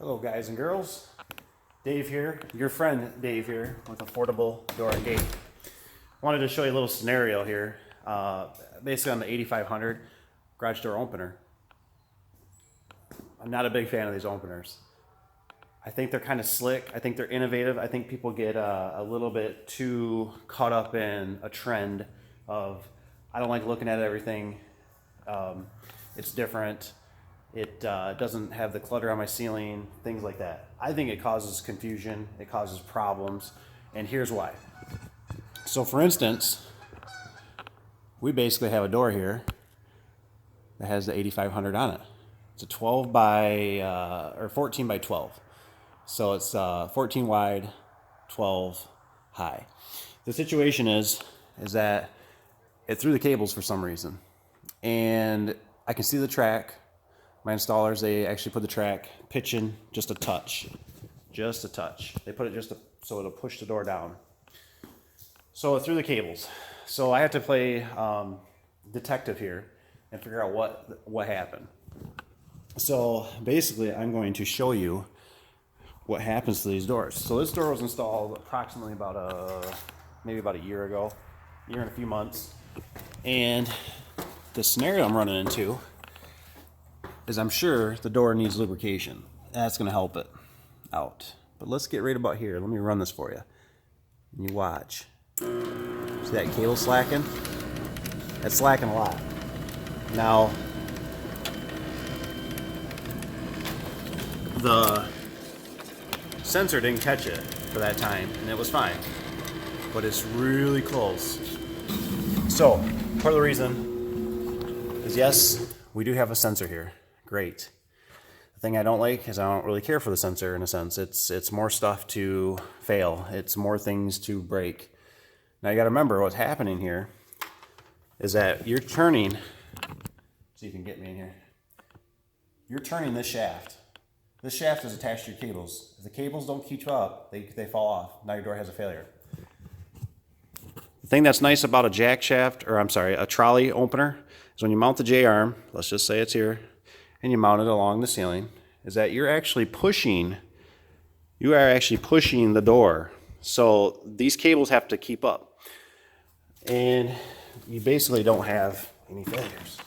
Hello guys and girls, Dave here, your friend Dave here with Affordable Door and Gate. Wanted to show you a little scenario here, basically on the 8500 garage door opener. I'm not a big fan of these openers. I think they're kind of slick, I think they're innovative, I think people get a little bit too caught up in a trend of, I don't like looking at everything, it's different. It doesn't have the clutter on my ceiling, things like that. I think it causes confusion, it causes problems, and here's why. So for instance, we basically have a door here that has the 8500 on it. It's a 12 by, or 14 by 12. So it's 14 wide, 12 high. The situation is that it threw the cables for some reason. And I can see the track. My installers, they actually put the track pitching just a touch. Just a touch. They put it so it'll push the door down. So it threw the cables. So I have to play detective here and figure out what happened. So basically, I'm going to show you what happens to these doors. So this door was installed approximately maybe about a year ago, year and a few months. And the scenario I'm running into is I'm sure the door needs lubrication. That's going to help it out. But let's get right about here. Let me run this for you. And you watch. See that cable slacking? It's slacking a lot. Now, the sensor didn't catch it for that time, and it was fine. But it's really close. So, part of the reason is yes, we do have a sensor here. Great. The thing I don't like is I don't really care for the sensor in a sense. It's more stuff to fail. It's more things to break. Now you got to remember what's happening here is that you're turning, see if you can get me in here. You're turning this shaft. This shaft is attached to your cables. If the cables don't keep up, they fall off. Now your door has a failure. The thing that's nice about a trolley opener is when you mount the J-arm, let's just say it's here, and you mount it along the ceiling, is that you are actually pushing the door. So these cables have to keep up. And you basically don't have any failures.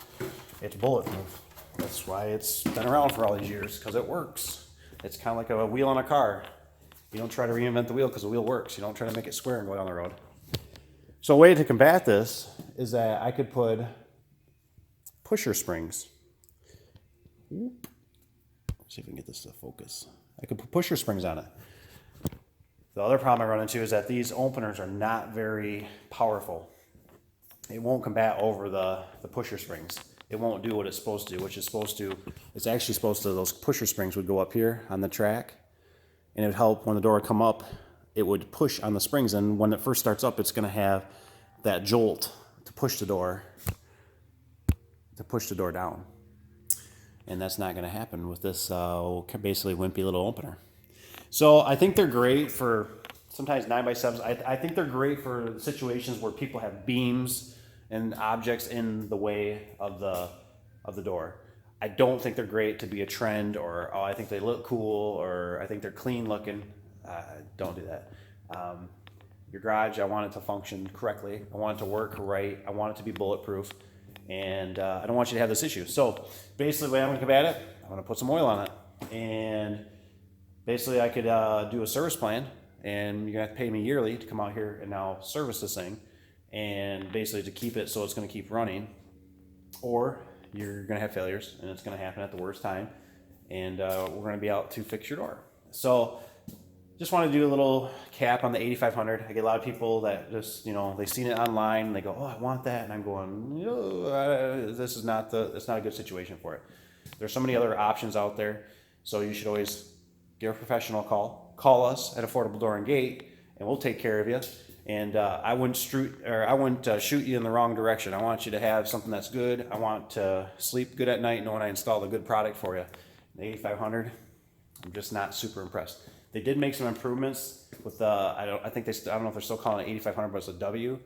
It's bulletproof. That's why it's been around for all these years, because it works. It's kind of like a wheel on a car. You don't try to reinvent the wheel because the wheel works. You don't try to make it square and go down the road. So a way to combat this is that I could put pusher springs. Let's see if we can get this to focus. I could put pusher springs on it. The other problem I run into is that these openers are not very powerful. It won't combat over the pusher springs. It won't do what it's supposed to, those pusher springs would go up here on the track, and it would help when the door would come up, it would push on the springs, and when it first starts up, it's going to have that jolt to push the door down. And that's not going to happen with this basically wimpy little opener. So I think they're great for sometimes 9x7s. I think they're great for situations where people have beams and objects in the way of the door. I don't think they're great to be a trend, or I think they look cool, or I think they're clean looking. Don't do that. Your garage, I want it to function correctly. I want it to work right. I want it to be bulletproof. And I don't want you to have this issue. So basically the way I'm going to combat it, I'm going to put some oil on it. And basically I could do a service plan, and you're going to have to pay me yearly to come out here and now service this thing, and basically to keep it so it's going to keep running. Or you're going to have failures, and it's going to happen at the worst time, and we're going to be out to fix your door. So just want to do a little cap on the 8500. I get a lot of people that just, they've seen it online and they go, oh, I want that. And I'm going, it's not a good situation for it. There's so many other options out there. So you should always give a professional a call. Call us at Affordable Door and Gate, and we'll take care of you. And I wouldn't shoot you in the wrong direction. I want you to have something that's good. I want to sleep good at night knowing I installed a good product for you. The 8500, I'm just not super impressed. They did make some improvements with I don't know if they're still calling it 8500, but it's a W.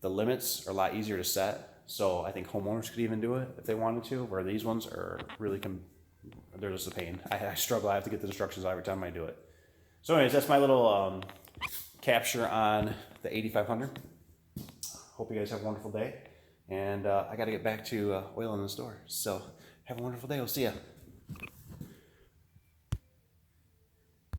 The limits are a lot easier to set, so I think homeowners could even do it if they wanted to, where these ones are really they're just a pain. I struggle. I have to get the instructions out every time I do it. So anyways, that's my little capture on the 8500. Hope you guys have a wonderful day. And I got to get back to oiling the store. So have a wonderful day. We'll see ya.